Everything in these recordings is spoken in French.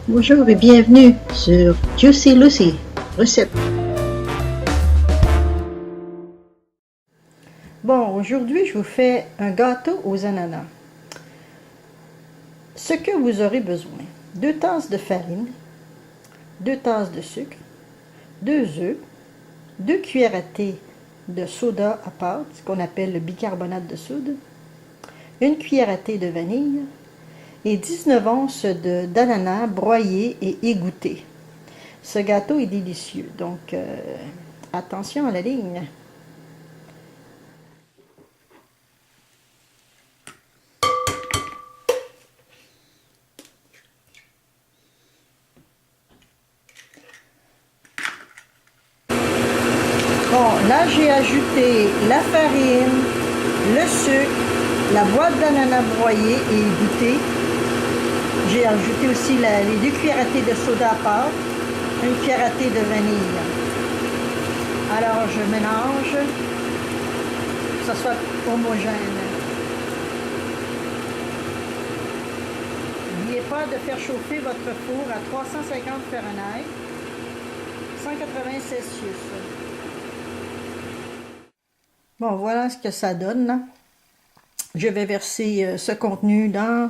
Bonjour et bienvenue sur Juicy Lucy, recette. Bon, aujourd'hui je vous fais un gâteau aux ananas. Ce que vous aurez besoin: 2 tasses de farine, 2 tasses de sucre, 2 œufs, 2 cuillères à thé de soda à pâte, ce qu'on appelle le bicarbonate de soude, 1 cuillère à thé de vanille et 19 onces d'ananas broyés et égouttés. Ce gâteau est délicieux, donc attention à la ligne. Bon, là j'ai ajouté la farine, le sucre, la boîte d'ananas broyée et égouttée. J'ai ajouté aussi les 2 cuillères à thé de soda à pâte, 1 cuillère à thé de vanille. Alors je mélange, que ça soit homogène. N'oubliez pas de faire chauffer votre four à 350 Fahrenheit, 180 Celsius. Bon, voilà ce que ça donne, là. Je vais verser ce contenu dans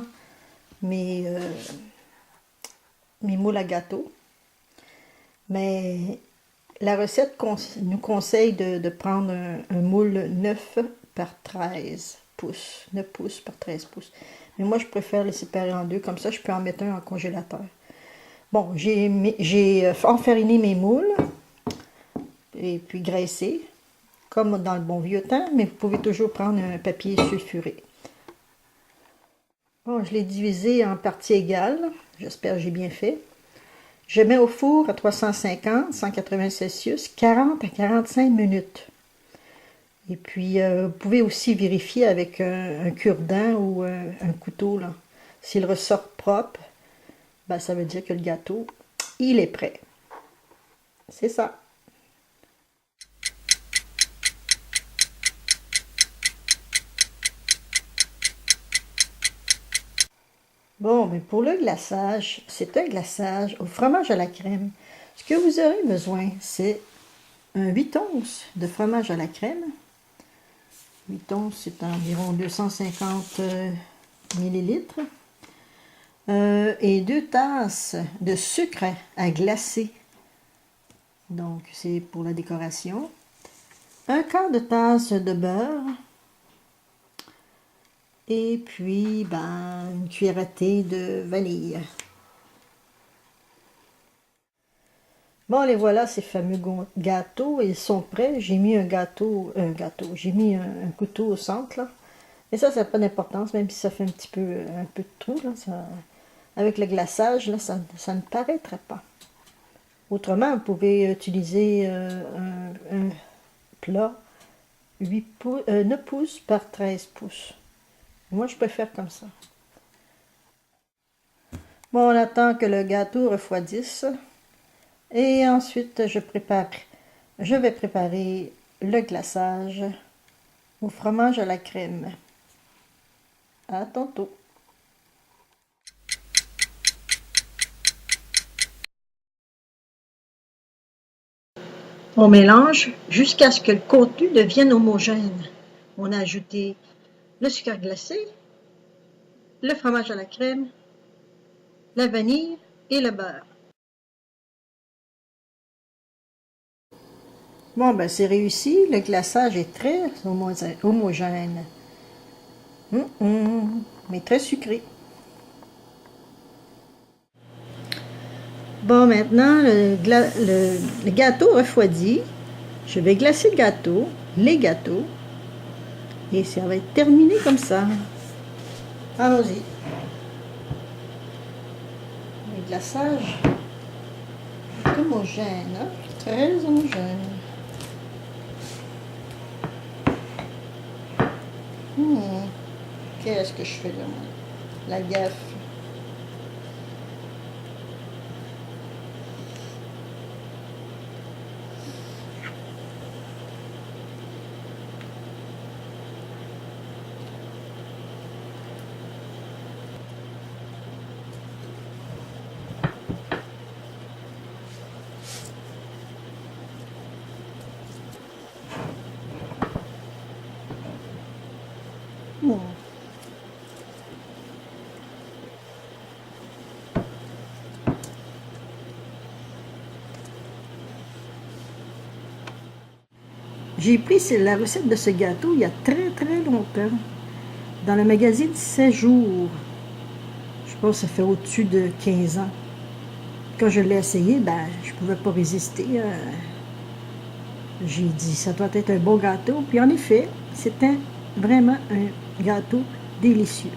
mes moules à gâteau. Mais la recette nous conseille de prendre un moule 9 par 13 pouces. 9 pouces par 13 pouces. Mais moi, je préfère les séparer en deux. Comme ça, je peux en mettre un en congélateur. Bon, j'ai enfariné mes moules. Et puis graissé, comme dans le bon vieux temps. Mais vous pouvez toujours prendre un papier sulfuré. Bon, je l'ai divisé en parties égales. J'espère que j'ai bien fait. Je mets au four à 350, 180 Celsius, 40 à 45 minutes. Et puis, vous pouvez aussi vérifier avec un cure-dent ou un couteau, là. S'il ressort propre, ben, ça veut dire que le gâteau, il est prêt. C'est ça. Bon, mais pour le glaçage, c'est un glaçage au fromage à la crème. Ce que vous aurez besoin, c'est un 8 onces de fromage à la crème. 8 onces, c'est environ 250 millilitres. Et 2 tasses de sucre à glacer. Donc, c'est pour la décoration. 1/4 de tasse de beurre. Et puis, ben, une cuillère à thé de vanille. Bon, les voilà, ces fameux gâteaux, ils sont prêts. J'ai mis j'ai mis un couteau au centre, là. Et ça n'a pas d'importance, même si ça fait un peu de trou, là, avec le glaçage, là, ça ne paraîtrait pas. Autrement, vous pouvez utiliser un plat 9 pouces par 13 pouces. Moi, je préfère comme ça. Bon, on attend que le gâteau refroidisse. Et ensuite, je vais préparer le glaçage au fromage à la crème. À tantôt. On mélange jusqu'à ce que le contenu devienne homogène. On a ajouté le sucre glacé, le fromage à la crème, la vanille et le beurre. Bon, ben c'est réussi. Le glaçage est très homogène. Mais très sucré. Bon, maintenant, le gâteau refroidi. Je vais glacer les gâteaux. Et ça va être terminé comme ça. Allons-y. Le glaçage est homogène, hein? Très homogène. Qu'est-ce que je fais là, moi? La gaffe. Hmm. J'ai pris la recette de ce gâteau il y a très très longtemps, dans le magazine 16 jours. Je pense que ça fait au-dessus de 15 ans. Quand je l'ai essayé, ben, je ne pouvais pas résister. J'ai dit, ça doit être un bon gâteau. Puis en effet, c'était vraiment un gâteau délicieux.